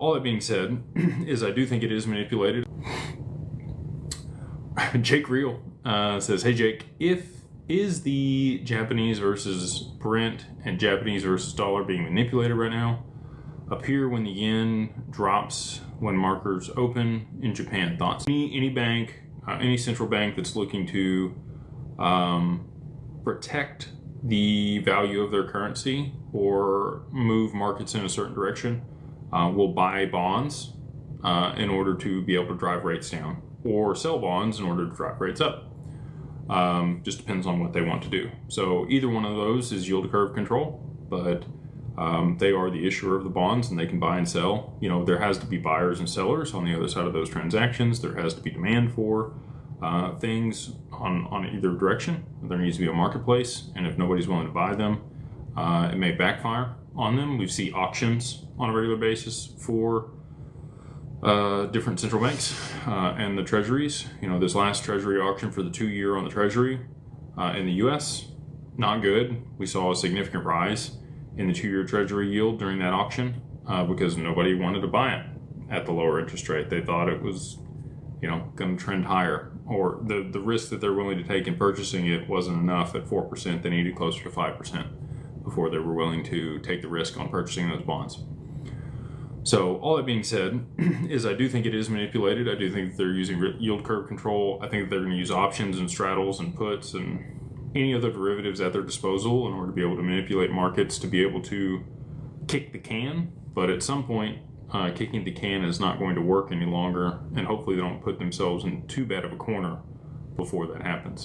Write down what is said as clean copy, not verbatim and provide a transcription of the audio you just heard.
All that being said, is I do think it is manipulated. Jake Reel says, "Hey Jake, is the Japanese versus Brent and Japanese versus dollar being manipulated right now? Appear when the yen drops when markers open in Japan. Thoughts? Any bank, any central bank that's looking to protect the value of their currency or move markets in a certain direction will buy bonds in order to be able to drive rates down, or sell bonds in order to drive rates up. Just depends on what they want to do. So either one of those is yield curve control, but they are the issuer of the bonds and they can buy and sell. You know, there has to be buyers and sellers on the other side of those transactions. There has to be demand for things on either direction. There needs to be a marketplace, and if nobody's willing to buy them, it may backfire on them. We see auctions on a regular basis for different central banks and the treasuries. You know, this last treasury auction for the 2-year on the treasury in the US, not good. We saw a significant rise in the 2-year treasury yield during that auction because nobody wanted to buy it at the lower interest rate. They thought it was, you know, going to trend higher, or the risk that they're willing to take in purchasing it wasn't enough at 4%. They needed closer to 5% before they were willing to take the risk on purchasing those bonds. So all that being said, is I do think it is manipulated. I do think they're using yield curve control. I think they're going to use options and straddles and puts and any other derivatives at their disposal in order to be able to manipulate markets to be able to kick the can. But at some point, kicking the can is not going to work any longer, and hopefully they don't put themselves in too bad of a corner before that happens.